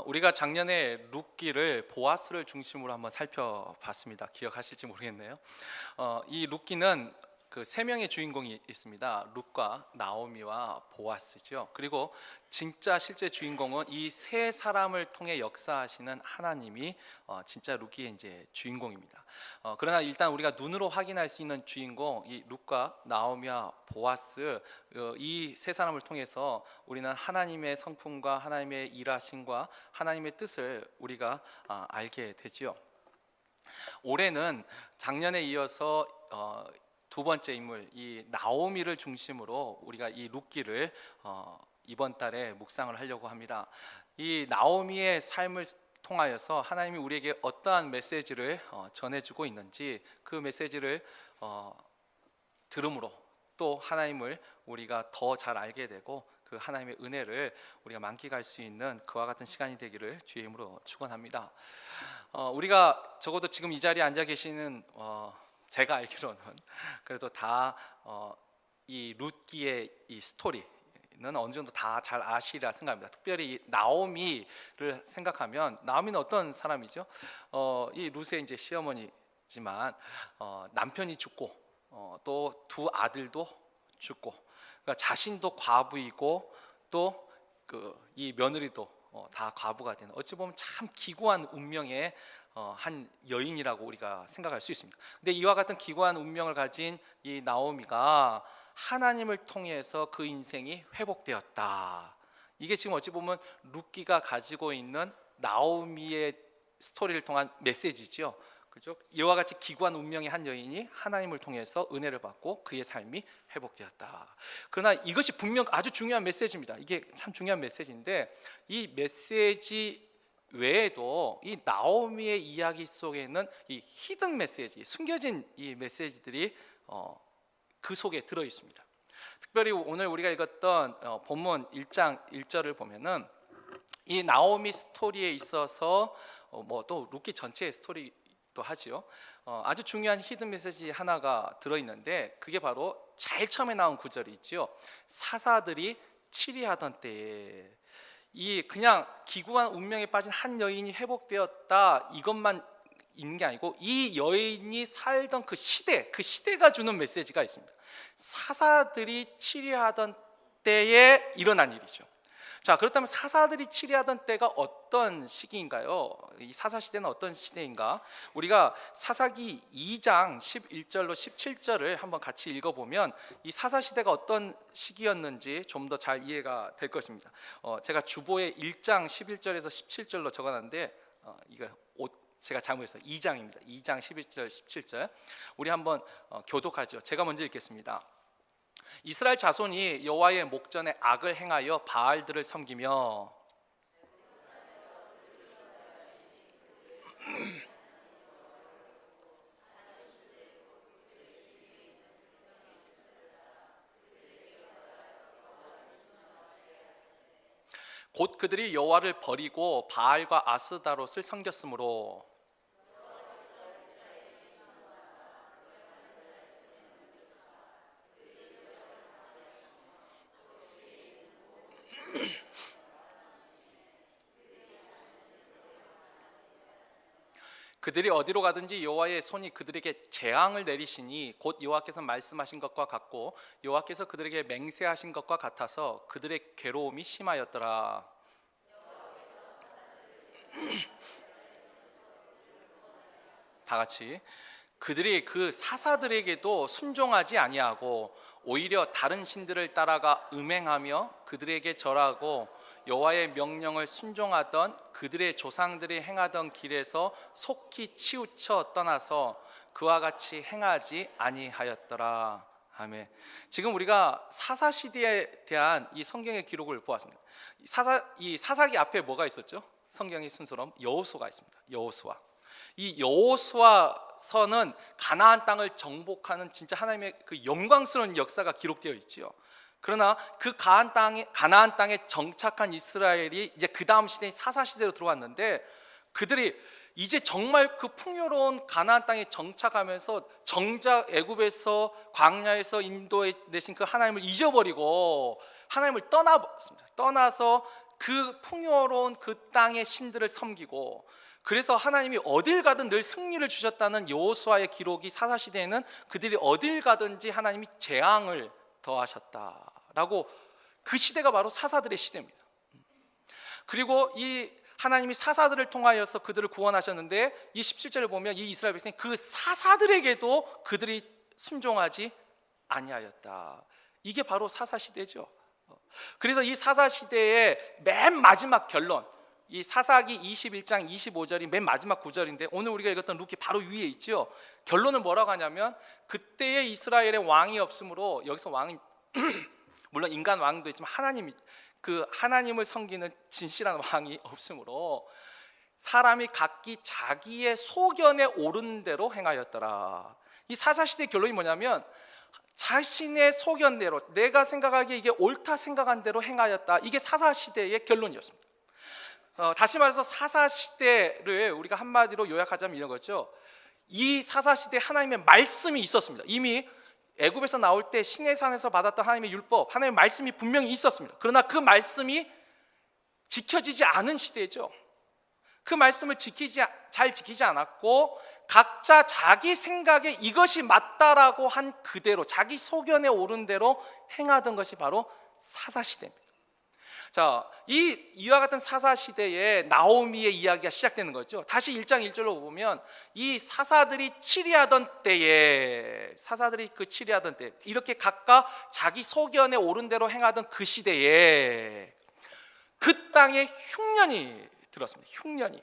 우리가 작년에 룻기를 보아스를 중심으로 한번 살펴봤습니다. 기억하실지 모르겠네요. 이 룻기는 그 세 명의 주인공이 있습니다. 룻과 나오미와 보아스죠. 그리고 진짜 실제 주인공은 이 세 사람을 통해 역사하시는 하나님이 진짜 룻기의 이제 주인공입니다. 그러나 일단 우리가 눈으로 확인할 수 있는 주인공 이 룻과 나오미와 보아스 이 세 사람을 통해서 우리는 하나님의 성품과 하나님의 일하심과 하나님의 뜻을 우리가 알게 되지요. 올해는 작년에 이어서 두 번째 인물 이 나오미를 중심으로 우리가 이 룻기를 이번 달에 묵상을 하려고 합니다. 이 나오미의 삶을 통하여서 하나님이 우리에게 어떠한 메시지를 전해주고 있는지 그 메시지를 들음으로 또 하나님을 우리가 더 잘 알게 되고 그 하나님의 은혜를 우리가 만끽할 수 있는 그와 같은 시간이 되기를 주의 이름으로 축원합니다. 우리가 적어도 지금 이 자리에 앉아 계시는 제가 알기로는 그래도 다 이 룻기의 이 스토리는 어느 정도 다 잘 아시리라 생각합니다. 특별히 이 나오미를 생각하면 나오미는 어떤 사람이죠? 이 룻의 이제 시어머니지만 남편이 죽고 또 두 아들도 죽고 그러니까 자신도 과부이고 또 이 며느리도 다 과부가 되는 어찌 보면 참 기구한 운명의 한 여인이라고 우리가 생각할 수 있습니다. 근데 이와 같은 기구한 운명을 가진 이 나오미가 하나님을 통해서 그 인생이 회복되었다. 이게 지금 어찌 보면 룻기가 가지고 있는 나오미의 스토리를 통한 메시지죠. 그죠? 이와 같이 기구한 운명의 한 여인이 하나님을 통해서 은혜를 받고 그의 삶이 회복되었다. 그러나 이것이 분명 아주 중요한 메시지입니다. 이게 참 중요한 메시지인데 이 메시지 외에도 이 나오미의 이야기 속에는 이 히든 메시지, 숨겨진 이 메시지들이 그 속에 들어 있습니다. 특별히 오늘 우리가 읽었던 본문 1장 1절을 보면은 이 나오미 스토리에 있어서 뭐 또 룻기 전체의 스토리도 하지요. 아주 중요한 히든 메시지 하나가 들어 있는데 그게 바로 제일 처음에 나온 구절이 있죠. 사사들이 치리하던 때에 이 그냥 기구한 운명에 빠진 한 여인이 회복되었다 이것만 있는 게 아니고 이 여인이 살던 그 시대가 주는 메시지가 있습니다. 사사들이 치리하던 때에 일어난 일이죠. 자, 그렇다면 사사들이 치리하던 때가 어떤 시기인가요? 이 사사 시대는 어떤 시대인가? 우리가 사사기 2장 11절로 17절을 한번 같이 읽어보면 이 사사 시대가 어떤 시기였는지 좀 더 잘 이해가 될 것입니다. 제가 주보에 1장 11절에서 17절로 적어놨는데 이거 제가 잘못했어요. 2장입니다. 2장 11절 17절 우리 한번 교독하죠. 제가 먼저 읽겠습니다. 이스라엘 자손이 여호와의 목전에 악을 행하여 바알들을 섬기며 곧 그들이 여호와를 버리고 바알과 아스다롯을 섬겼으므로 그들이 어디로 가든지 여호와의 손이 그들에게 재앙을 내리시니 곧 여호와께서 말씀하신 것과 같고 여호와께서 그들에게 맹세하신 것과 같아서 그들의 괴로움이 심하였더라. 다 같이 그들이 그 사사들에게도 순종하지 아니하고 오히려 다른 신들을 따라가 음행하며 그들에게 절하고 여호와의 명령을 순종하던 그들의 조상들이 행하던 길에서 속히 치우쳐 떠나서 그와 같이 행하지 아니하였더라. 아멘. 지금 우리가 사사 시대에 대한 이 성경의 기록을 보았습니다. 이 사사기 앞에 뭐가 있었죠? 성경의 순서로 여호수아가 있습니다. 여호수아. 이 여호수아서는 가나안 땅을 정복하는 진짜 하나님의 그 영광스러운 역사가 기록되어 있지요. 그러나 그 가나안 땅에 정착한 이스라엘이 이제 그 다음 시대인 사사 시대로 들어왔는데 그들이 이제 정말 그 풍요로운 가나안 땅에 정착하면서 정작 애굽에서 광야에서 인도에 내신 그 하나님을 잊어버리고 하나님을 떠나서 그 풍요로운 그 땅의 신들을 섬기고, 그래서 하나님이 어딜 가든 늘 승리를 주셨다는 여호수아의 기록이 사사시대에는 그들이 어딜 가든지 하나님이 재앙을 더하셨다라고, 그 시대가 바로 사사들의 시대입니다. 그리고 이 하나님이 사사들을 통하여서 그들을 구원하셨는데, 이 17절을 보면 이 이스라엘 백성이 그 사사들에게도 그들이 순종하지 아니하였다. 이게 바로 사사시대죠. 그래서 이 사사시대의 맨 마지막 결론, 이 사사기 21장 25절이 맨 마지막 구절인데, 오늘 우리가 읽었던 루키 바로 위에 있죠. 결론은 뭐라고 하냐면, 그때의 이스라엘의 왕이 없으므로, 여기서 왕이 물론 인간 왕도 있지만 하나님을 섬기는 진실한 왕이 없으므로 사람이 각기 자기의 소견에 오른 대로 행하였더라. 이 사사시대의 결론이 뭐냐면, 자신의 소견대로, 내가 생각하기에 이게 옳다 생각한 대로 행하였다. 이게 사사시대의 결론이었습니다. 다시 말해서 사사시대를 우리가 한마디로 요약하자면 이런 거죠. 이 사사시대에 하나님의 말씀이 있었습니다. 이미 애굽에서 나올 때 시내산에서 받았던 하나님의 율법, 하나님의 말씀이 분명히 있었습니다. 그러나 그 말씀이 지켜지지 않은 시대죠. 그 말씀을 잘 지키지 않았고, 각자 자기 생각에 이것이 맞다라고 한 그대로, 자기 소견에 오른 대로 행하던 것이 바로 사사시대입니다. 자, 이와 같은 사사시대에 나오미의 이야기가 시작되는 거죠. 다시 1장 1절로 보면, 이 사사들이 치리하던 때에, 이렇게 각각 자기 소견에 오른 대로 행하던 그 시대에 그 땅에 흉년이 들었습니다. 흉년이,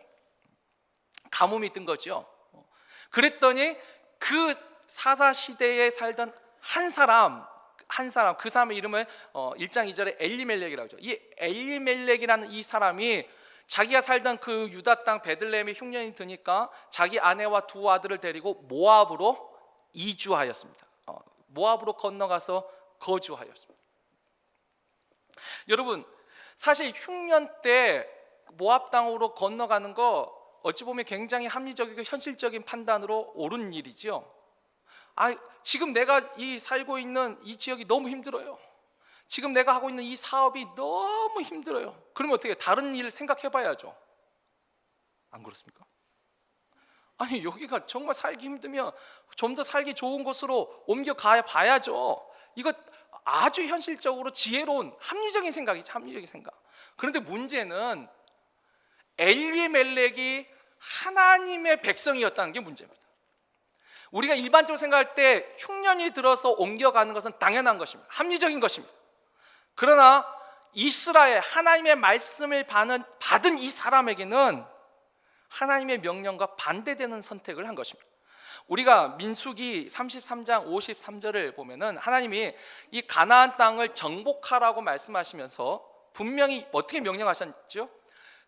가뭄이 뜬 거죠. 그랬더니 그 사사시대에 살던 한 사람, 그 사람의 이름을 1장 2절에 엘리멜렉이라고 하죠. 이 엘리멜렉이라는 이 사람이 자기가 살던 그 유다 땅 베들레헴에 흉년이 드니까 자기 아내와 두 아들을 데리고 모압으로 이주하였습니다. 모압으로 건너가서 거주하였습니다. 여러분, 사실 흉년 때 모압 땅으로 건너가는 거 어찌 보면 굉장히 합리적이고 현실적인 판단으로 옳은 일이죠. 지금 내가 살고 있는 이 지역이 너무 힘들어요. 지금 내가 하고 있는 이 사업이 너무 힘들어요. 그러면 어떻게 다른 일을 생각해 봐야죠. 안 그렇습니까? 아니, 여기가 정말 살기 힘들면 좀 더 살기 좋은 곳으로 옮겨가 봐야죠. 이거 아주 현실적으로 지혜로운 합리적인 생각이죠. 합리적인 생각. 그런데 문제는 엘리멜렉이 하나님의 백성이었다는 게 문제입니다. 우리가 일반적으로 생각할 때 흉년이 들어서 옮겨가는 것은 당연한 것입니다. 합리적인 것입니다. 그러나 이스라엘, 하나님의 말씀을 받은 이 사람에게는 하나님의 명령과 반대되는 선택을 한 것입니다. 우리가 민수기 33장 53절을 보면은 하나님이 이 가나안 땅을 정복하라고 말씀하시면서 분명히 어떻게 명령하셨죠?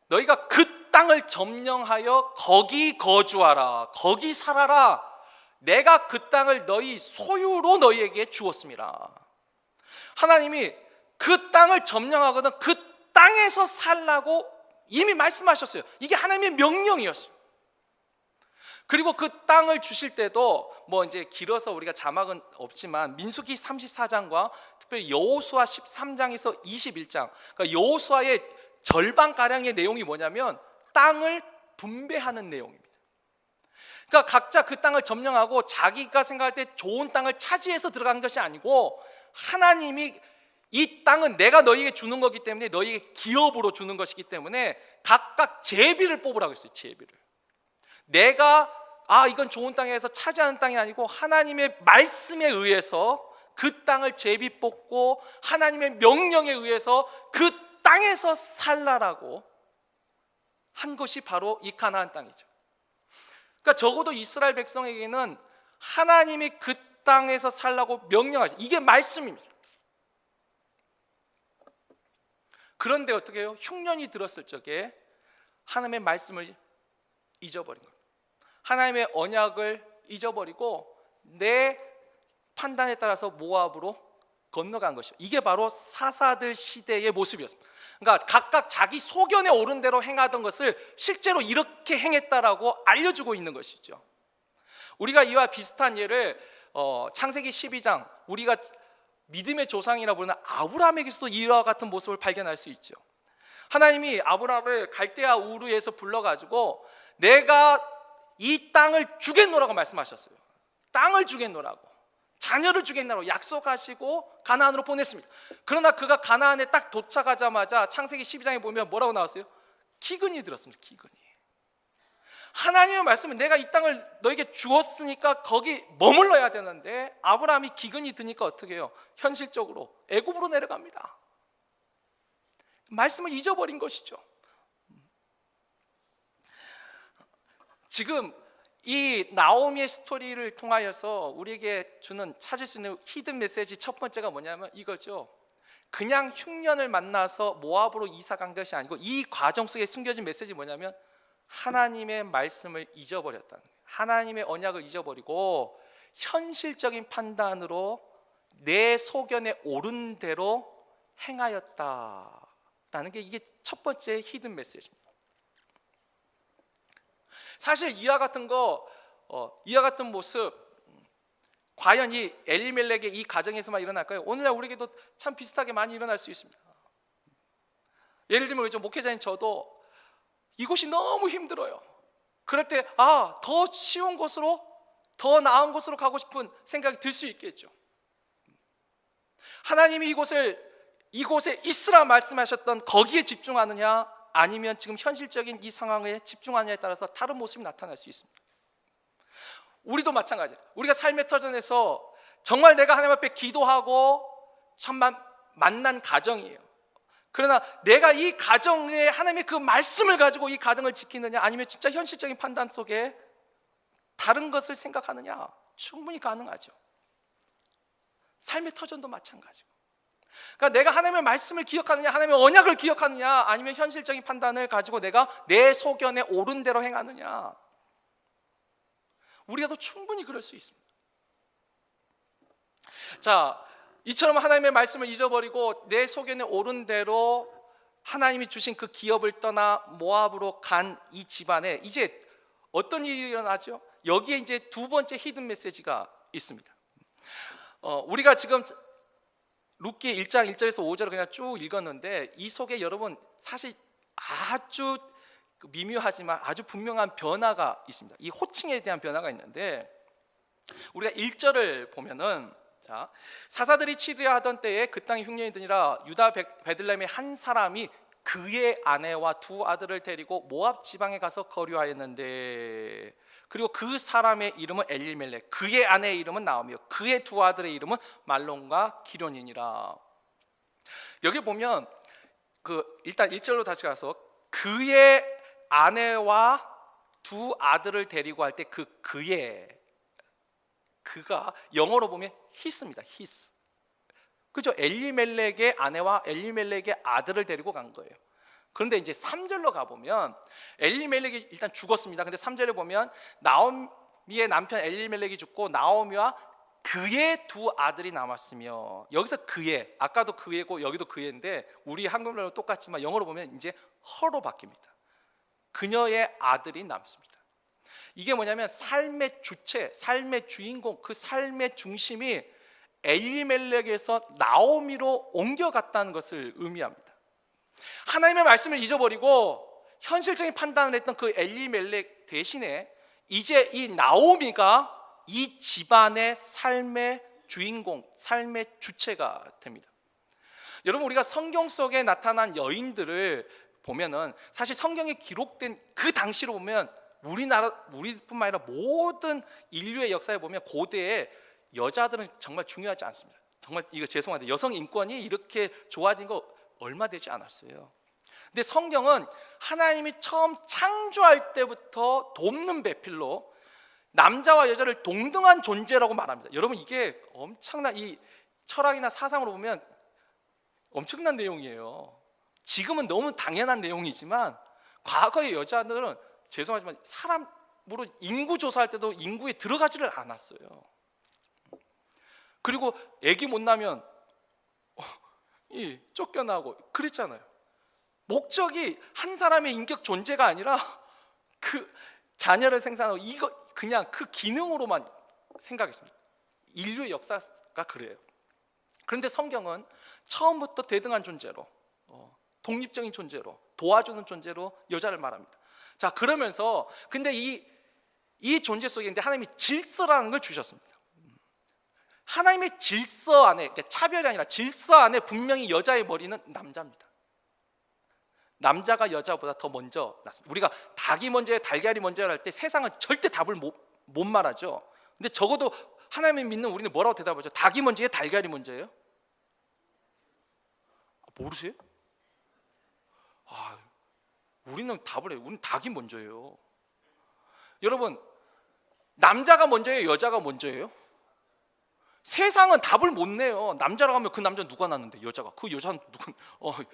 너희가 그 땅을 점령하여 거기 거주하라, 거기 살아라. 내가 그 땅을 너희 소유로 너희에게 주었습니다. 하나님이 그 땅을 점령하거든 그 땅에서 살라고 이미 말씀하셨어요. 이게 하나님의 명령이었어요. 그리고 그 땅을 주실 때도 이제 길어서 우리가 자막은 없지만 민수기 34장과 특별히 여호수아 13장에서 21장, 그러니까 여호수아의 절반가량의 내용이 뭐냐면 땅을 분배하는 내용입니다. 그러니까 각자 그 땅을 점령하고 자기가 생각할 때 좋은 땅을 차지해서 들어간 것이 아니고, 하나님이 이 땅은 내가 너희에게 주는 거기 때문에 너희에게 기업으로 주는 것이기 때문에 각각 제비를 뽑으라고 했어요. 제비를. 내가 이건 좋은 땅에서 차지하는 땅이 아니고 하나님의 말씀에 의해서 그 땅을 제비 뽑고 하나님의 명령에 의해서 그 땅에서 살라라고 한 것이 바로 이 가나안 땅이죠. 그러니까 적어도 이스라엘 백성에게는 하나님이 그 땅에서 살라고 명령하죠. 이게 말씀입니다. 그런데 어떻게 해요? 흉년이 들었을 적에 하나님의 말씀을 잊어버린 겁니다. 하나님의 언약을 잊어버리고 내 판단에 따라서 모압으로 건너간 것이죠. 이게 바로 사사들 시대의 모습이었습니다. 그러니까 각각 자기 소견에 오른 대로 행하던 것을 실제로 이렇게 행했다라고 알려주고 있는 것이죠. 우리가 이와 비슷한 예를 창세기 12장, 우리가 믿음의 조상이라 부르는 아브라함에게서도 이와 같은 모습을 발견할 수 있죠. 하나님이 아브라함을 갈대아 우르에서 불러가지고 내가 이 땅을 주겠노라고 말씀하셨어요. 땅을 주겠노라고, 자녀를 주겠노라고 약속하시고 가나안으로 보냈습니다. 그러나 그가 가나안에 딱 도착하자마자 창세기 12장에 보면 뭐라고 나왔어요? 기근이 들었습니다. 기근이. 하나님의 말씀은 내가 이 땅을 너에게 주었으니까 거기 머물러야 되는데 아브라함이 기근이 드니까 어떻게 해요? 현실적으로 애굽으로 내려갑니다. 말씀을 잊어버린 것이죠. 지금 이 나오미의 스토리를 통하여서 우리에게 찾을 수 있는 히든 메시지 첫 번째가 뭐냐면 이거죠. 그냥 흉년을 만나서 모압으로 이사 간 것이 아니고 이 과정 속에 숨겨진 메시지 뭐냐면 하나님의 말씀을 잊어버렸다는 거예요. 하나님의 언약을 잊어버리고 현실적인 판단으로 내 소견에 옳은 대로 행하였다라는 게 이게 첫 번째 히든 메시지입니다. 사실 이와 같은 모습 과연 이 엘리멜렉의 이 가정에서만 일어날까요? 오늘날 우리에게도 참 비슷하게 많이 일어날 수 있습니다. 예를 들면 우리 목회자인 저도 이곳이 너무 힘들어요. 그럴 때 더 쉬운 곳으로, 더 나은 곳으로 가고 싶은 생각이 들 수 있겠죠. 하나님이 이곳에 있으라 말씀하셨던 거기에 집중하느냐, 아니면 지금 현실적인 이 상황에 집중하느냐에 따라서 다른 모습이 나타날 수 있습니다. 우리도 마찬가지예요. 우리가 삶의 터전에서 정말 내가 하나님 앞에 기도하고 참 만난 가정이에요. 그러나 내가 이 가정에 하나님의 그 말씀을 가지고 이 가정을 지키느냐, 아니면 진짜 현실적인 판단 속에 다른 것을 생각하느냐, 충분히 가능하죠. 삶의 터전도 마찬가지고. 그러니까 내가 하나님의 말씀을 기억하느냐, 하나님의 언약을 기억하느냐, 아니면 현실적인 판단을 가지고 내가 내 소견에 옳은 대로 행하느냐, 우리가 더 충분히 그럴 수 있습니다. 자, 이처럼 하나님의 말씀을 잊어버리고 내 소견에 옳은 대로 하나님이 주신 그 기업을 떠나 모압으로 간 이 집안에 이제 어떤 일이 일어나죠? 여기에 이제 두 번째 히든 메시지가 있습니다. 우리가 지금 룻기 1장 1절에서 5절을 그냥 쭉 읽었는데 이 속에 여러분 사실 아주 미묘하지만 아주 분명한 변화가 있습니다. 이 호칭에 대한 변화가 있는데 우리가 1절을 보면은 사사들이 치르려 하던 때에 그 땅에 흉년이 드니라 유다 베들레헴의 한 사람이 그의 아내와 두 아들을 데리고 모압 지방에 가서 거류하였는데, 그리고 그 사람의 이름은 엘리멜렉, 그의 아내의 이름은 나오미요, 그의 두 아들의 이름은 말론과 기련이니라. 여기 보면 일단 1절로 다시 가서 그의 아내와 두 아들을 데리고 할 때 그가 영어로 보면 his입니다. his. 그죠? 엘리멜렉의 아내와 엘리멜렉의 아들을 데리고 간 거예요. 그런데 이제 3절로 가보면 엘리멜렉이 일단 죽었습니다. 근데 3절에 보면 나오미의 남편 엘리멜렉이 죽고 나오미와 그의 두 아들이 남았으며, 여기서 그의, 아까도 그의고 여기도 그의인데 우리 한국말로 똑같지만 영어로 보면 이제 her로 바뀝니다. 그녀의 아들이 남습니다. 이게 뭐냐면 삶의 주체, 삶의 주인공, 그 삶의 중심이 엘리멜렉에서 나오미로 옮겨갔다는 것을 의미합니다. 하나님의 말씀을 잊어버리고 현실적인 판단을 했던 그 엘리멜렉 대신에 이제 이 나오미가 이 집안의 삶의 주인공, 삶의 주체가 됩니다. 여러분, 우리가 성경 속에 나타난 여인들을 보면은 사실 성경에 기록된 그 당시로 보면 우리뿐만 아니라 모든 인류의 역사에 보면 고대에 여자들은 정말 중요하지 않습니다. 정말 이거 죄송한데 여성 인권이 이렇게 좋아진 거 얼마 되지 않았어요. 근데 성경은 하나님이 처음 창조할 때부터 돕는 배필로 남자와 여자를 동등한 존재라고 말합니다. 여러분, 이게 엄청난 이 철학이나 사상으로 보면 엄청난 내용이에요. 지금은 너무 당연한 내용이지만 과거의 여자들은 죄송하지만 사람으로 인구 조사할 때도 인구에 들어가지를 않았어요. 그리고 아기 못 낳으면 쫓겨나고 그랬잖아요. 목적이 한 사람의 인격 존재가 아니라 그 자녀를 생산하고 이거 그냥 그 기능으로만 생각했습니다. 인류의 역사가 그래요. 그런데 성경은 처음부터 대등한 존재로 독립적인 존재로, 도와주는 존재로 여자를 말합니다. 자, 그러면서 근데 이 존재 속에 있는데 하나님이 질서라는 걸 주셨습니다. 하나님의 질서 안에, 그러니까 차별이 아니라 질서 안에 분명히 여자의 머리는 남자입니다. 남자가 여자보다 더 먼저 났습니다. 우리가 닭이 먼저예요, 달걀이 먼저예요 할 때 세상은 절대 답을 못 말하죠. 근데 적어도 하나님을 믿는 우리는 뭐라고 대답하죠? 닭이 먼저예요, 달걀이 먼저예요? 모르세요? 우리는 답을 해요. 우리는 닭이 먼저예요. 여러분, 남자가 먼저예요, 여자가 먼저예요? 세상은 답을 못 내요. 남자라고 하면 그 남자는 누가 낳는데, 여자가 그 여자는 누가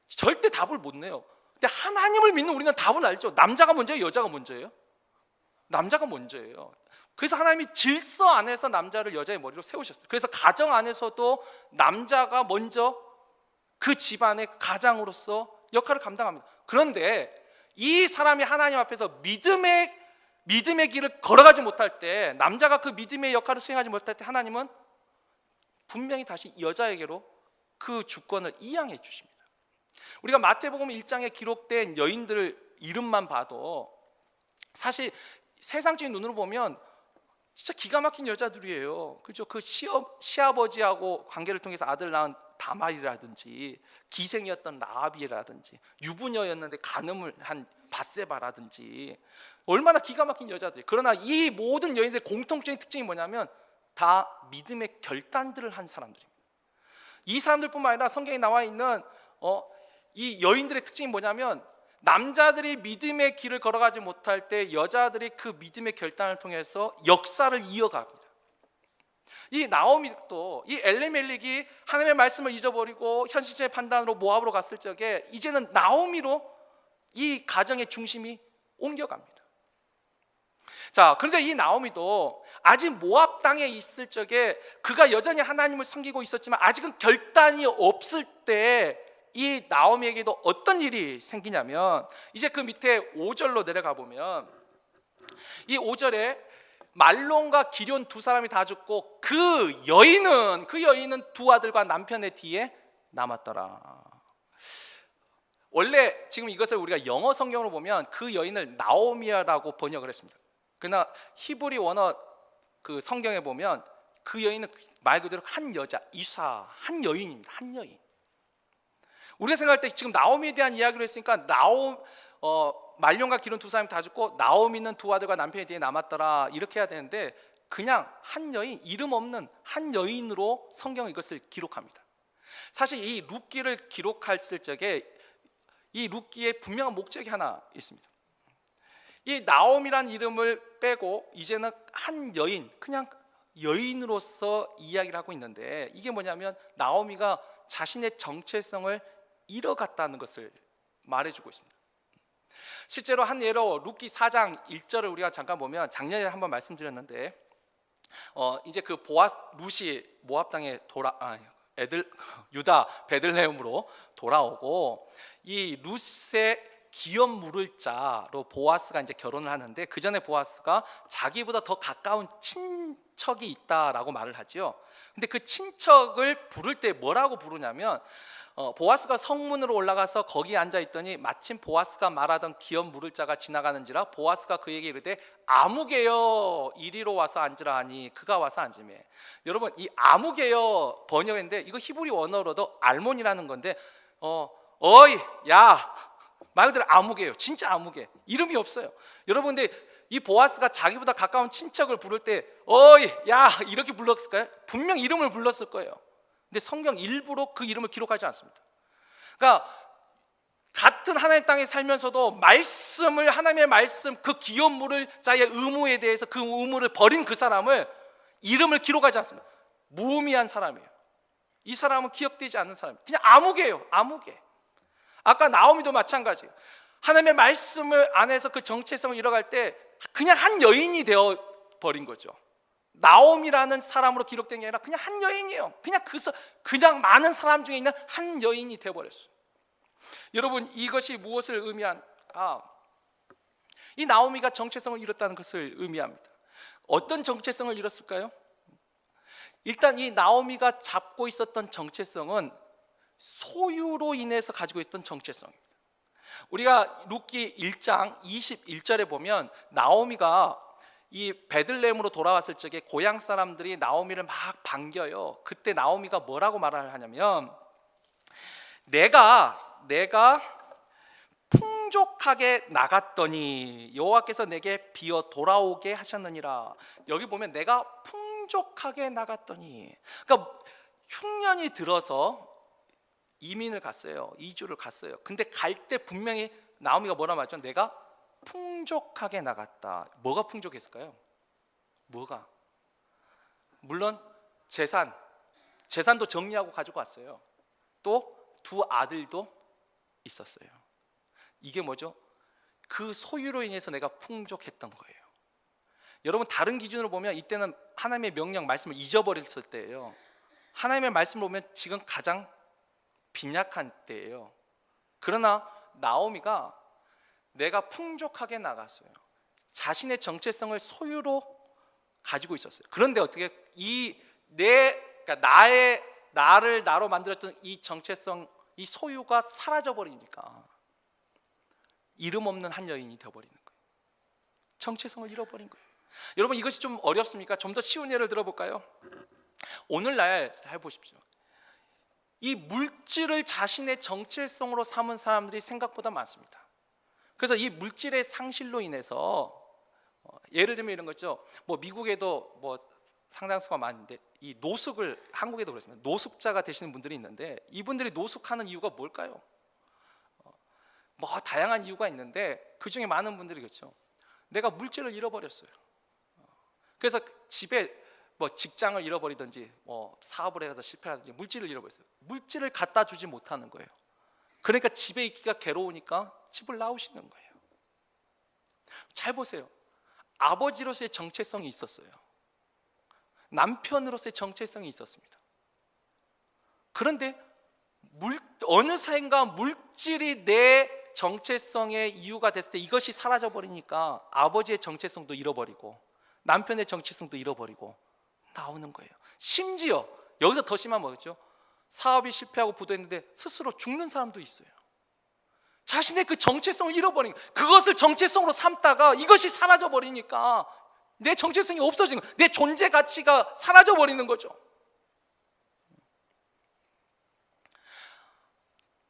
절대 답을 못 내요. 근데 하나님을 믿는 우리는 답을 알죠. 남자가 먼저예요, 여자가 먼저예요? 남자가 먼저예요. 그래서 하나님이 질서 안에서 남자를 여자의 머리로 세우셨어요. 그래서 가정 안에서도 남자가 먼저 그 집안의 가장으로서 역할을 감당합니다. 그런데 이 사람이 하나님 앞에서 믿음의 길을 걸어가지 못할 때, 남자가 그 믿음의 역할을 수행하지 못할 때 하나님은 분명히 다시 여자에게로 그 주권을 이양해 주십니다. 우리가 마태복음 1장에 기록된 여인들 이름만 봐도 사실 세상적인 눈으로 보면 진짜 기가 막힌 여자들이에요. 그죠? 그 시아버지하고 관계를 통해서 아들 낳은 다말이라든지, 기생이었던 라합이라든지, 유부녀였는데 간음을 한 밧세바라든지, 얼마나 기가 막힌 여자들이. 그러나 이 모든 여인들의 공통적인 특징이 뭐냐면 다 믿음의 결단들을 한 사람들입니다. 이 사람들뿐만 아니라 성경에 나와 있는 이 여인들의 특징이 뭐냐면, 남자들이 믿음의 길을 걸어가지 못할 때 여자들이 그 믿음의 결단을 통해서 역사를 이어갑니다. 이 나오미도, 이 엘리멜렉이 하나님의 말씀을 잊어버리고 현실적인 판단으로 모압으로 갔을 적에 이제는 나오미로 이 가정의 중심이 옮겨갑니다. 자, 그런데 이 나오미도 아직 모압 땅에 있을 적에 그가 여전히 하나님을 섬기고 있었지만 아직은 결단이 없을 때 이 나오미에게도 어떤 일이 생기냐면, 이제 그 밑에 5절로 내려가 보면 이 5절에 말론과 기럨 두 사람이 다 죽고 그 여인은 두 아들과 남편의 뒤에 남았더라. 원래 지금 이것을 우리가 영어 성경으로 보면 그 여인을 나오미라고 번역을 했습니다. 그러나 히브리 원어 그 성경에 보면 그 여인은 말 그대로 한 여자, 이사, 한 여인입니다. 한 여인. 우리가 생각할 때 지금 나오미에 대한 이야기를 했으니까 말론과 기럨 두 사람이 다 죽고 나오미는 두 아들과 남편의 뒤에 남았더라, 이렇게 해야 되는데 그냥 한 여인, 이름 없는 한 여인으로 성경은 이것을 기록합니다. 사실 이 룻기를 기록했을 적에 이 룻기에 분명한 목적이 하나 있습니다. 이 나오미란 이름을 빼고 이제는 한 여인, 그냥 여인으로서 이야기를 하고 있는데, 이게 뭐냐면 나오미가 자신의 정체성을 잃어갔다는 것을 말해주고 있습니다. 실제로 한 예로 룻기 4장 1절을 우리가 잠깐 보면, 작년에 한번 말씀드렸는데 이제 그 룻이 모압 땅에 유다 베들레헴으로 돌아오고, 이 룻의 기업 물을 자로 보아스가 이제 결혼을 하는데, 그 전에 보아스가 자기보다 더 가까운 친척이 있다라고 말을 하지요. 근데 그 친척을 부를 때 뭐라고 부르냐면, 보아스가 성문으로 올라가서 거기 앉아 있더니 마침 보아스가 말하던 기업 물을 자가 지나가는지라 보아스가 그에게 이르되 아무개여 이리로 와서 앉으라 하니 그가 와서 앉으매. 여러분, 이 아무개여 번역인데 이거 히브리 원어로도 알몬이라는 건데 어이 야 말 그대로 아무개요. 진짜 아무개. 이름이 없어요. 여러분, 근데 이 보아스가 자기보다 가까운 친척을 부를 때 어이 야 이렇게 불렀을까요? 분명 이름을 불렀을 거예요. 근데 성경 일부러 그 이름을 기록하지 않습니다. 그러니까 같은 하나님 땅에 살면서도 말씀을, 하나님의 말씀, 그 기업 물을 자의 의무에 대해서 그 의무를 버린 그 사람을 이름을 기록하지 않습니다. 무의미한 사람이에요. 이 사람은 기억되지 않는 사람이에요. 그냥 아무개예요. 아무개. 아까 나오미도 마찬가지예요. 하나님의 말씀을 안에서 그 정체성을 잃어갈 때 그냥 한 여인이 되어 버린 거죠. 나오미라는 사람으로 기록된 게 아니라 그냥 한 여인이에요. 그냥 많은 사람 중에 있는 한 여인이 되어버렸어요. 여러분, 이것이 무엇을 의미한가? 이 나오미가 정체성을 잃었다는 것을 의미합니다. 어떤 정체성을 잃었을까요? 일단 이 나오미가 잡고 있었던 정체성은 소유로 인해서 가지고 있던 정체성입니다. 우리가 룻기 1장 21절에 보면 나오미가 이 베들레헴으로 돌아왔을 적에 고향 사람들이 나오미를 막 반겨요. 그때 나오미가 뭐라고 말을 하냐면 내가 풍족하게 나갔더니 여호와께서 내게 비어 돌아오게 하셨느니라. 여기 보면 내가 풍족하게 나갔더니, 그러니까 흉년이 들어서 이민을 갔어요. 이주를 갔어요. 근데 갈 때 분명히 나오미가 뭐라 말했죠? 내가 풍족하게 나갔다. 뭐가 풍족했을까요? 뭐가? 물론 재산도 정리하고 가지고 왔어요. 또 두 아들도 있었어요. 이게 뭐죠? 그 소유로 인해서 내가 풍족했던 거예요. 여러분, 다른 기준으로 보면 이때는 하나님의 명령 말씀을 잊어버렸을 때예요. 하나님의 말씀을 보면 지금 가장 빈약한 때예요. 그러나 나오미가 내가 풍족하게 나갔어요. 자신의 정체성을 소유로 가지고 있었어요. 그런데 어떻게 그러니까 나를 나로 만들었던 이 정체성, 이 소유가 사라져 버리니까 이름 없는 한 여인이 되어버리는 거예요. 정체성을 잃어버린 거예요. 여러분, 이것이 좀 어렵습니까? 좀 더 쉬운 예를 들어볼까요? 오늘날 해보십시오. 이 물질을 자신의 정체성으로 삼은 사람들이 생각보다 많습니다. 그래서 이 물질의 상실로 인해서 예를 들면 이런 거죠. 뭐 미국에도 뭐 상당수가 많은데 이 노숙을, 한국에도 그렇습니다. 노숙자가 되시는 분들이 있는데 이분들이 노숙하는 이유가 뭘까요? 뭐 다양한 이유가 있는데 그 중에 많은 분들이 그렇죠. 내가 물질을 잃어버렸어요. 그래서 집에 뭐 직장을 잃어버리든지 뭐 사업을 해서 실패하든지 물질을 잃어버렸어요. 물질을 갖다 주지 못하는 거예요. 그러니까 집에 있기가 괴로우니까 집을 나오시는 거예요. 잘 보세요. 아버지로서의 정체성이 있었어요. 남편으로서의 정체성이 있었습니다. 그런데 어느샌가 물질이 내 정체성의 이유가 됐을 때 이것이 사라져 버리니까 아버지의 정체성도 잃어버리고 남편의 정체성도 잃어버리고 나오는 거예요. 심지어 여기서 더 심한 뭐겠죠? 사업이 실패하고 부도했는데 스스로 죽는 사람도 있어요. 자신의 그 정체성을 잃어버린 거예요. 그것을 정체성으로 삼다가 이것이 사라져 버리니까 내 정체성이 없어진 거예요. 내 존재 가치가 사라져 버리는 거죠.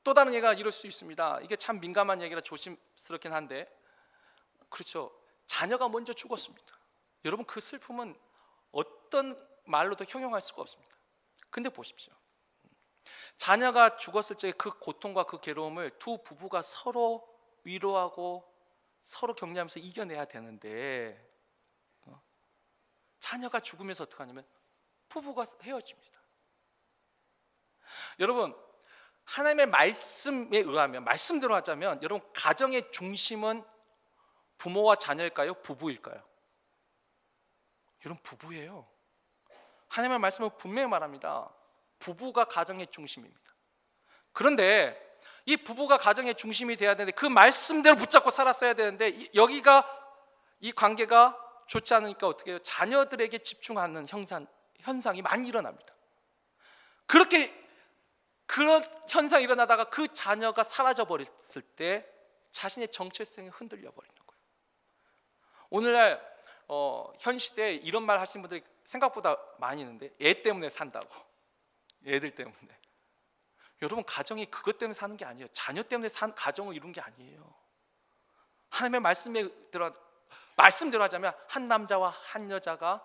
또 다른 예가 이럴 수 있습니다. 이게 참 민감한 얘기라 조심스럽긴 한데, 그렇죠. 자녀가 먼저 죽었습니다. 여러분, 그 슬픔은 어떤 말로도 형용할 수가 없습니다. 근데 보십시오. 자녀가 죽었을 때 그 고통과 그 괴로움을 두 부부가 서로 위로하고 서로 격려하면서 이겨내야 되는데 자녀가 죽으면서 어떻게 하냐면 부부가 헤어집니다. 여러분, 하나님의 말씀에 의하면, 말씀대로 하자면 여러분, 가정의 중심은 부모와 자녀일까요? 부부일까요? 여러분, 부부예요. 하나님의 말씀은 분명히 말합니다. 부부가 가정의 중심입니다. 그런데 이 부부가 가정의 중심이 돼야 되는데 그 말씀대로 붙잡고 살았어야 되는데 이 관계가 좋지 않으니까 어떻게 해요? 자녀들에게 집중하는 현상이 많이 일어납니다. 그런 현상이 일어나다가 그 자녀가 사라져 버렸을 때 자신의 정체성이 흔들려 버리는 거예요. 오늘날 현 시대에 이런 말 하시는 분들이 생각보다 많이 있는데, 애 때문에 산다고. 애들 때문에. 여러분, 가정이 그것 때문에 사는 게 아니에요. 자녀 때문에 산 가정을 이룬 게 아니에요. 하나님의 말씀대로 하자면 한 남자와 한 여자가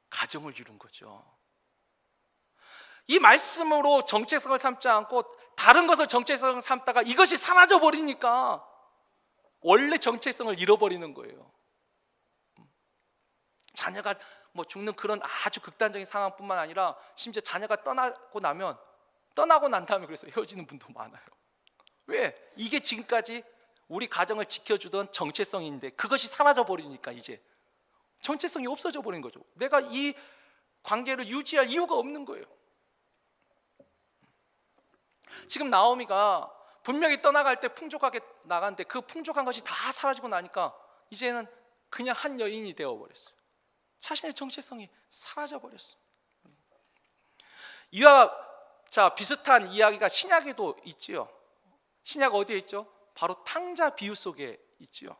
가정을 이룬 거죠. 이 말씀으로 정체성을 삼지 않고 다른 것을 정체성을 삼다가 이것이 사라져 버리니까 원래 정체성을 잃어버리는 거예요. 자녀가 뭐 죽는 그런 아주 극단적인 상황뿐만 아니라 심지어 자녀가 떠나고 난 다음에 그래서 헤어지는 분도 많아요. 왜? 이게 지금까지 우리 가정을 지켜주던 정체성인데 그것이 사라져 버리니까 이제 정체성이 없어져 버린 거죠. 내가 이 관계를 유지할 이유가 없는 거예요. 지금 나오미가 분명히 떠나갈 때 풍족하게 나갔는데 그 풍족한 것이 다 사라지고 나니까 이제는 그냥 한 여인이 되어버렸어요. 자신의 정체성이 사라져 버렸어요. 이와 자, 비슷한 이야기가 신약에도 있지요. 신약 어디에 있죠? 바로 탕자 비유 속에 있지요.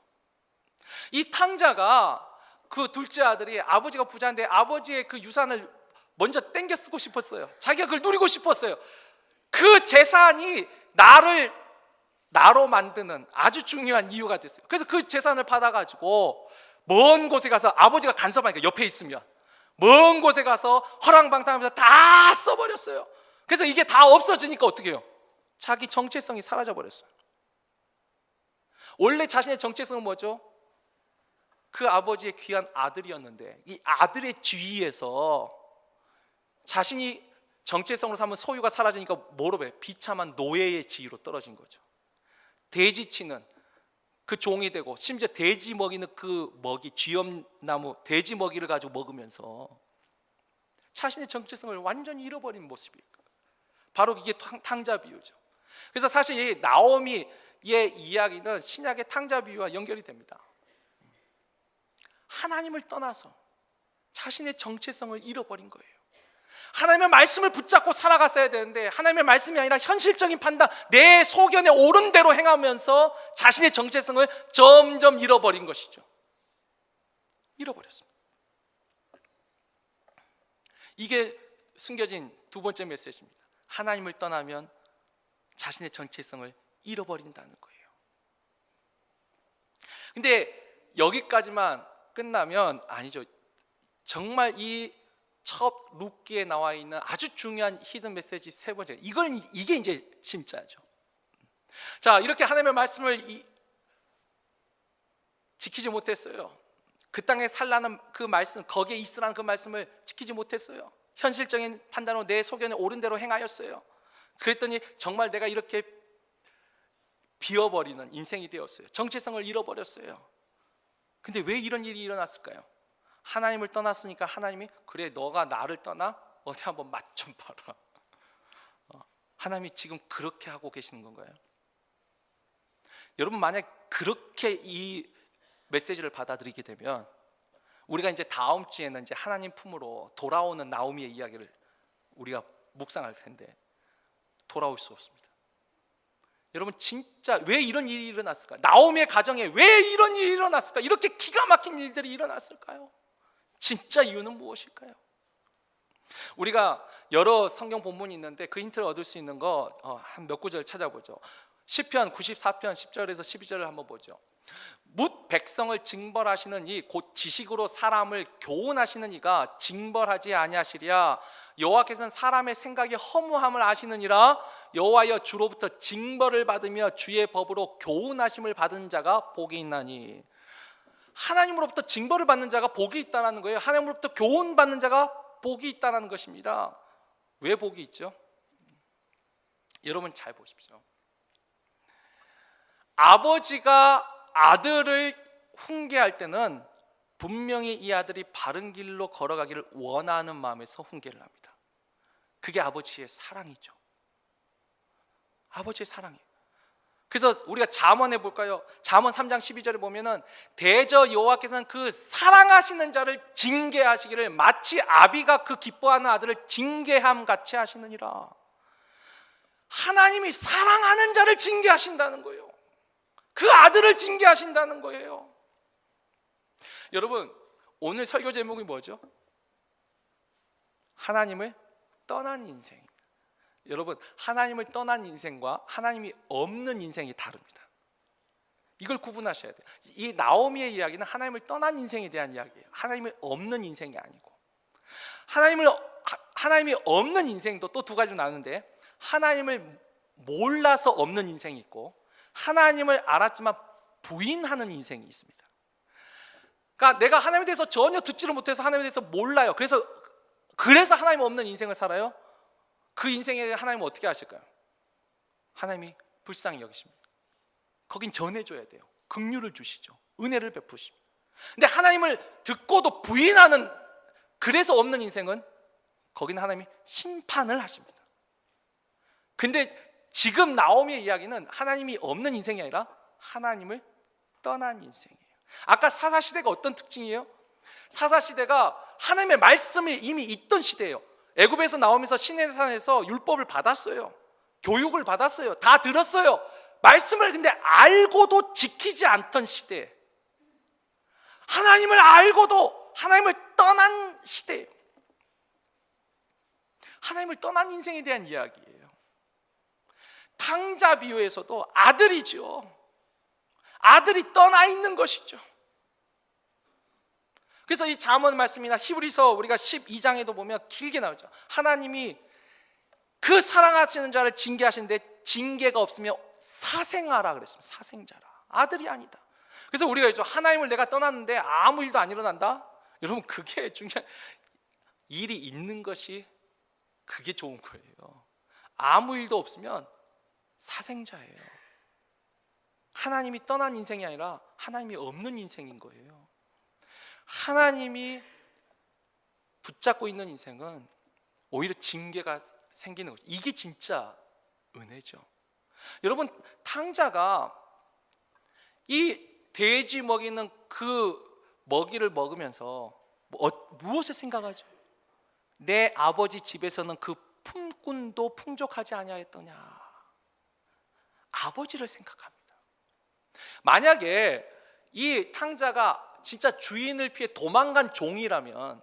이 탕자가 그 둘째 아들이 아버지가 부자인데 아버지의 그 유산을 먼저 땡겨 쓰고 싶었어요. 자기가 그걸 누리고 싶었어요. 그 재산이 나로 만드는 아주 중요한 이유가 됐어요. 그래서 그 재산을 받아가지고 먼 곳에 가서, 아버지가 간섭하니까 옆에 있으면 먼 곳에 가서 허랑방탕하면서 다 써버렸어요. 그래서 이게 다 없어지니까 어떻게 해요? 자기 정체성이 사라져버렸어요. 원래 자신의 정체성은 뭐죠? 그 아버지의 귀한 아들이었는데 이 아들의 지위에서 자신이 정체성으로 삼은 소유가 사라지니까 뭐로 해? 비참한 노예의 지위로 떨어진 거죠. 돼지치는 그 종이 되고, 심지어 돼지 먹이는 그 먹이, 쥐염나무 돼지 먹이를 가지고 먹으면서 자신의 정체성을 완전히 잃어버린 모습이에요. 바로 이게 탕자 비유죠. 그래서 사실 이 나오미의 이야기는 신약의 탕자 비유와 연결이 됩니다. 하나님을 떠나서 자신의 정체성을 잃어버린 거예요. 하나님의 말씀을 붙잡고 살아갔어야 되는데 하나님의 말씀이 아니라 현실적인 판단, 내 소견에 옳은 대로 행하면서 자신의 정체성을 점점 잃어버린 것이죠. 잃어버렸습니다. 이게 숨겨진 두 번째 메시지입니다. 하나님을 떠나면 자신의 정체성을 잃어버린다는 거예요. 근데 여기까지만 끝나면 아니죠. 정말 이 첫 룻기에 나와 있는 아주 중요한 히든 메시지 세 번째, 이게 이제 진짜죠. 자, 이렇게 하나님의 말씀을 지키지 못했어요. 그 땅에 살라는 그 말씀, 거기에 있으라는 그 말씀을 지키지 못했어요. 현실적인 판단으로 내 소견에 옳은 대로 행하였어요. 그랬더니 정말 내가 이렇게 비어버리는 인생이 되었어요. 정체성을 잃어버렸어요. 근데 왜 이런 일이 일어났을까요? 하나님을 떠났으니까 하나님이, 그래 너가 나를 떠나? 어디 한번 맛 좀 봐라. 하나님이 지금 그렇게 하고 계시는 건가요? 여러분, 만약 그렇게 이 메시지를 받아들이게 되면 우리가 이제 다음 주에는 이제 하나님 품으로 돌아오는 나오미의 이야기를 우리가 묵상할 텐데 돌아올 수 없습니다. 여러분, 진짜 왜 이런 일이 일어났을까? 나오미의 가정에 왜 이런 일이 일어났을까? 이렇게 기가 막힌 일들이 일어났을까요? 진짜 이유는 무엇일까요? 우리가 여러 성경 본문이 있는데 그 힌트를 얻을 수 있는 거 한 몇 구절 찾아보죠. 시편 94편 10절에서 12절을 한번 보죠. 뭇 백성을 징벌하시는 이 곧 지식으로 사람을 교훈하시는 이가 징벌하지 아니하시랴. 여호와께서는 사람의 생각이 허무함을 아시느니라. 여호와여, 주로부터 징벌을 받으며 주의 법으로 교훈하심을 받은 자가 복이 있나니. 하나님으로부터 징벌을 받는 자가 복이 있다는 거예요. 하나님으로부터 교훈받는 자가 복이 있다는 것입니다. 왜 복이 있죠? 여러분 잘 보십시오. 아버지가 아들을 훈계할 때는 분명히 이 아들이 바른 길로 걸어가기를 원하는 마음에서 훈계를 합니다. 그게 아버지의 사랑이죠. 아버지의 사랑이에요. 그래서 우리가 잠언해 볼까요? 잠언 3장 12절에 보면은 대저 여호와께서는 그 사랑하시는 자를 징계하시기를 마치 아비가 그 기뻐하는 아들을 징계함 같이 하시느니라. 하나님이 사랑하는 자를 징계하신다는 거예요. 그 아들을 징계하신다는 거예요. 여러분, 오늘 설교 제목이 뭐죠? 하나님을 떠난 인생. 여러분, 하나님을 떠난 인생과 하나님이 없는 인생이 다릅니다. 이걸 구분하셔야 돼요. 이 나오미의 이야기는 하나님을 떠난 인생에 대한 이야기예요. 하나님이 없는 인생이 아니고. 하나님이 없는 인생도 또 두 가지로 나누는데, 하나님을 몰라서 없는 인생이 있고 하나님을 알았지만 부인하는 인생이 있습니다. 그러니까 내가 하나님에 대해서 전혀 듣지를 못해서 하나님에 대해서 몰라요. 그래서 하나님 없는 인생을 살아요. 그 인생에 하나님은 어떻게 하실까요? 하나님이 불쌍히 여기십니다. 거긴 전해줘야 돼요. 긍휼을 주시죠. 은혜를 베푸십니다. 근데 하나님을 듣고도 부인하는, 그래서 없는 인생은 거기는 하나님이 심판을 하십니다. 근데 지금 나오미의 이야기는 하나님이 없는 인생이 아니라 하나님을 떠난 인생이에요. 아까 사사시대가 어떤 특징이에요? 사사시대가 하나님의 말씀이 이미 있던 시대예요. 애굽에서 나오면서 시내산에서 율법을 받았어요. 교육을 받았어요. 다 들었어요. 말씀을 근데 알고도 지키지 않던 시대, 하나님을 알고도 하나님을 떠난 시대예요. 하나님을 떠난 인생에 대한 이야기예요. 탕자 비유에서도 아들이죠. 아들이 떠나 있는 것이죠. 그래서 이 잠언 말씀이나 히브리서 우리가 12장에도 보면 길게 나오죠. 하나님이 그 사랑하시는 자를 징계하시는데 징계가 없으면 사생아라 그랬습니다. 사생자라. 아들이 아니다. 그래서 우리가 이제 하나님을 내가 떠났는데 아무 일도 안 일어난다? 여러분, 그게 중요한, 일이 있는 것이 그게 좋은 거예요. 아무 일도 없으면 사생자예요. 하나님이 떠난 인생이 아니라 하나님이 없는 인생인 거예요. 하나님이 붙잡고 있는 인생은 오히려 징계가 생기는 거죠. 이게 진짜 은혜죠. 여러분, 탕자가 이 돼지 먹이는 그 먹이를 먹으면서 무엇을 생각하죠? 내 아버지 집에서는 그 품꾼도 풍족하지 아니하였더냐. 아버지를 생각합니다. 만약에 이 탕자가 진짜 주인을 피해 도망간 종이라면,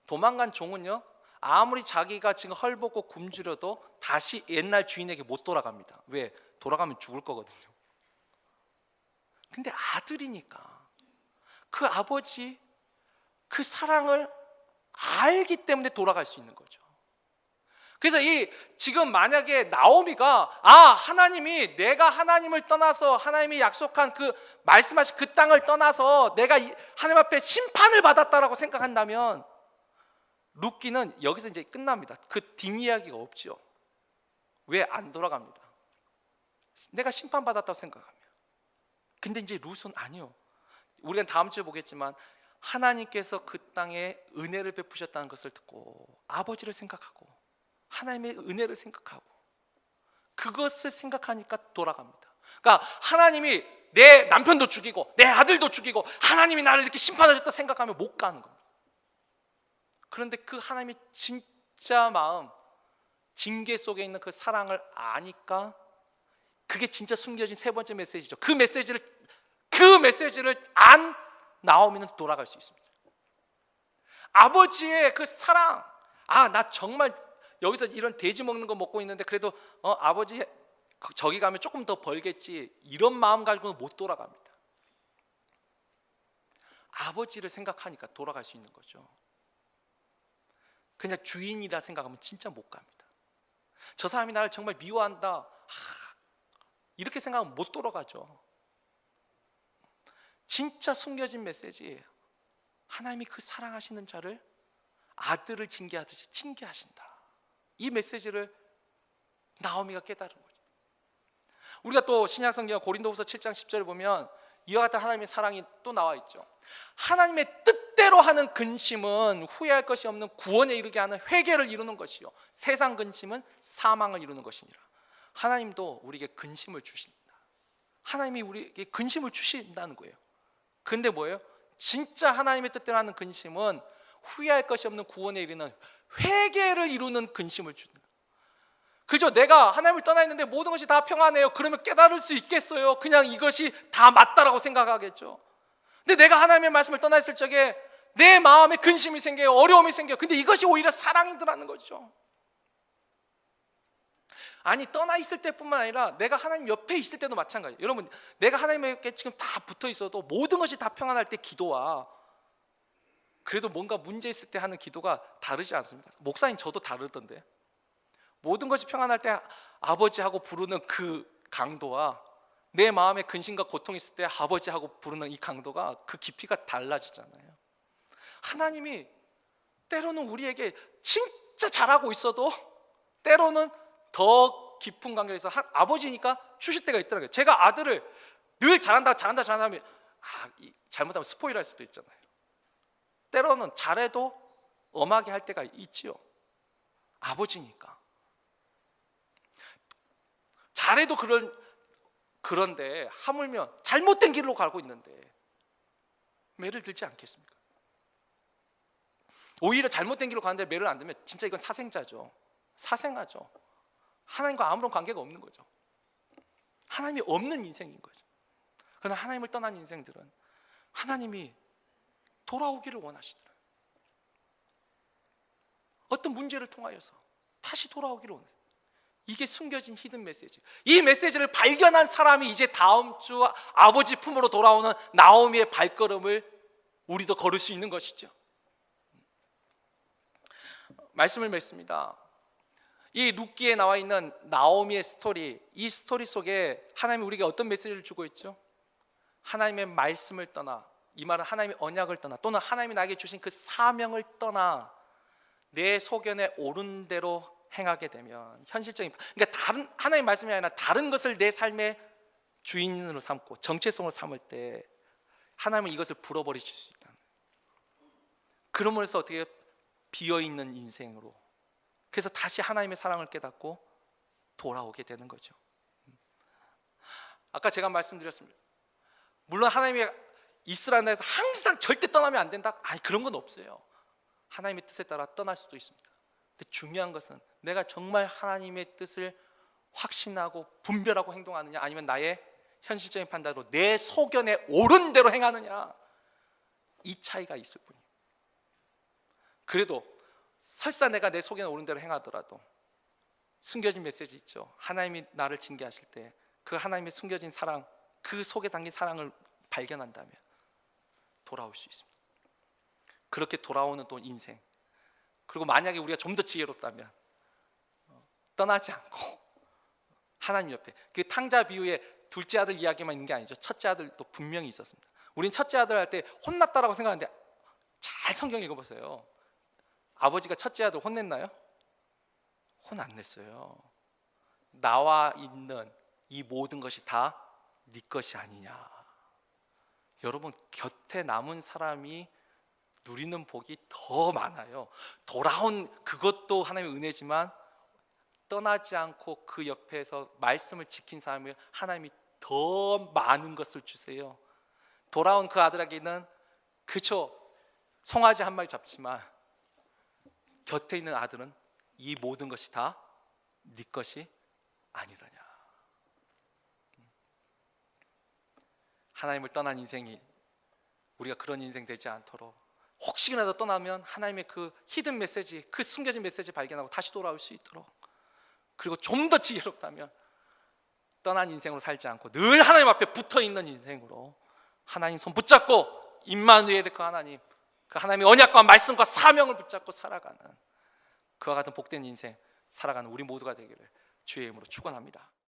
도망간 종은요, 아무리 자기가 지금 헐벗고 굶주려도 다시 옛날 주인에게 못 돌아갑니다. 왜? 돌아가면 죽을 거거든요. 근데 아들이니까 그 아버지, 그 사랑을 알기 때문에 돌아갈 수 있는 거죠. 그래서 이 지금 만약에 나오미가 하나님이, 내가 하나님을 떠나서 하나님이 약속한 그 말씀하신 그 땅을 떠나서 내가 하나님 앞에 심판을 받았다라고 생각한다면 룻기는 여기서 이제 끝납니다. 그 뒷이야기가 없죠. 왜 안 돌아갑니다? 내가 심판받았다고 생각하면. 근데 이제 룻은 아니요. 우리가 다음 주에 보겠지만 하나님께서 그 땅에 은혜를 베푸셨다는 것을 듣고 아버지를 생각하고 하나님의 은혜를 생각하고 그것을 생각하니까 돌아갑니다. 그러니까 하나님이 내 남편도 죽이고 내 아들도 죽이고 하나님이 나를 이렇게 심판하셨다 생각하면 못 가는 겁니다. 그런데 그 하나님의 진짜 마음, 징계 속에 있는 그 사랑을 아니까 그게 진짜 숨겨진 세 번째 메시지죠. 그 메시지를 안 나오면 돌아갈 수 있습니다. 아버지의 그 사랑, 나 정말 여기서 이런 돼지 먹는 거 먹고 있는데 그래도 아버지 저기 가면 조금 더 벌겠지, 이런 마음 가지고는 못 돌아갑니다. 아버지를 생각하니까 돌아갈 수 있는 거죠. 그냥 주인이라 생각하면 진짜 못 갑니다. 저 사람이 나를 정말 미워한다, 이렇게 생각하면 못 돌아가죠. 진짜 숨겨진 메시지, 하나님이 그 사랑하시는 자를 아들을 징계하듯이 징계하신다. 이 메시지를 나오미가 깨달은 거죠. 우리가 또 신약성경 고린도후서 7장 10절을 보면 이와 같은 하나님의 사랑이 또 나와 있죠. 하나님의 뜻대로 하는 근심은 후회할 것이 없는 구원에 이르게 하는 회개를 이루는 것이요, 세상 근심은 사망을 이루는 것이니라. 하나님도 우리에게 근심을 주신다. 하나님이 우리에게 근심을 주신다는 거예요. 근데 뭐예요? 진짜 하나님의 뜻대로 하는 근심은 후회할 것이 없는 구원에 이르는 회개를 이루는 근심을 주는 거예요. 그죠? 내가 하나님을 떠나 있는데 모든 것이 다 평안해요. 그러면 깨달을 수 있겠어요? 그냥 이것이 다 맞다라고 생각하겠죠. 근데 내가 하나님의 말씀을 떠나 있을 적에 내 마음에 근심이 생겨요. 어려움이 생겨요. 근데 이것이 오히려 사랑이더라는 거죠. 아니, 떠나 있을 때뿐만 아니라 내가 하나님 옆에 있을 때도 마찬가지예요. 여러분, 내가 하나님에게 지금 다 붙어 있어도 모든 것이 다 평안할 때 기도와 그래도 뭔가 문제 있을 때 하는 기도가 다르지 않습니까? 목사님, 저도 다르던데. 모든 것이 평안할 때 아버지하고 부르는 그 강도와 내 마음에 근심과 고통이 있을 때 아버지하고 부르는 이 강도가, 그 깊이가 달라지잖아요. 하나님이 때로는 우리에게 진짜 잘하고 있어도 때로는 더 깊은 관계에서 아버지니까 주실 때가 있더라고요. 제가 아들을 늘 잘한다 하면 잘못하면 스포일할 수도 있잖아요. 때로는 잘해도 엄하게 할 때가 있지요. 아버지니까. 잘해도 그런데 하물며 잘못된 길로 가고 있는데 매를 들지 않겠습니까? 오히려 잘못된 길로 가는데 매를 안 들면 진짜 이건 사생자죠. 사생아죠. 하나님과 아무런 관계가 없는 거죠. 하나님이 없는 인생인 거죠. 그러나 하나님을 떠난 인생들은 하나님이 돌아오기를 원하시더라. 어떤 문제를 통하여서 다시 돌아오기를 원하세요. 이게 숨겨진 히든 메시지. 이 메시지를 발견한 사람이 이제 다음 주 아버지 품으로 돌아오는 나오미의 발걸음을 우리도 걸을 수 있는 것이죠. 말씀을 맺습니다. 이 룻기에 나와 있는 나오미의 스토리, 이 스토리 속에 하나님이 우리에게 어떤 메시지를 주고 있죠? 하나님의 말씀을 떠나, 이 말은 하나님의 언약을 떠나, 또는 하나님이 나에게 주신 그 사명을 떠나 내 소견에 옳은 대로 행하게 되면 현실적인, 그러니까 다른 하나님의 말씀이 아니라 다른 것을 내 삶의 주인으로 삼고 정체성으로 삼을 때 하나님은 이것을 불어버리실 수 있다. 그러므로 해서 어떻게 비어있는 인생으로, 그래서 다시 하나님의 사랑을 깨닫고 돌아오게 되는 거죠. 아까 제가 말씀드렸습니다. 물론 하나님이 있으라는 데서 항상 절대 떠나면 안 된다, 아니 그런 건 없어요. 하나님의 뜻에 따라 떠날 수도 있습니다. 근데 중요한 것은 내가 정말 하나님의 뜻을 확신하고 분별하고 행동하느냐, 아니면 나의 현실적인 판단으로 내 소견에 옳은 대로 행하느냐, 이 차이가 있을 뿐이에요. 그래도 설사 내가 내 소견에 옳은 대로 행하더라도 숨겨진 메시지 있죠. 하나님이 나를 징계하실 때 그 하나님의 숨겨진 사랑, 그 속에 담긴 사랑을 발견한다면 돌아올 수 있습니다. 그렇게 돌아오는 또 인생, 그리고 만약에 우리가 좀 더 지혜롭다면 떠나지 않고 하나님 옆에, 그 탕자 비유에 둘째 아들 이야기만 있는 게 아니죠. 첫째 아들도 분명히 있었습니다. 우린 첫째 아들 할 때 혼났다라고 생각하는데 잘 성경 읽어보세요. 아버지가 첫째 아들 혼냈나요? 혼 안 냈어요. 나와 있는 이 모든 것이 다 네 것이 아니냐. 여러분, 곁에 남은 사람이 누리는 복이 더 많아요. 돌아온 그것도 하나님의 은혜지만 떠나지 않고 그 옆에서 말씀을 지킨 사람이 하나님이 더 많은 것을 주세요. 돌아온 그 아들에게는 그쵸, 송아지 한 마리 잡지만 곁에 있는 아들은 이 모든 것이 다 네 것이 아니더냐. 하나님을 떠난 인생이, 우리가 그런 인생 되지 않도록 혹시라도 떠나면 하나님의 그 히든 메시지, 그 숨겨진 메시지 발견하고 다시 돌아올 수 있도록, 그리고 좀 더 지혜롭다면 떠난 인생으로 살지 않고 늘 하나님 앞에 붙어있는 인생으로 하나님 손 붙잡고 임마누엘의 그 하나님, 그 하나님의 언약과 말씀과 사명을 붙잡고 살아가는 그와 같은 복된 인생 살아가는 우리 모두가 되기를 주의 이름으로 축원합니다.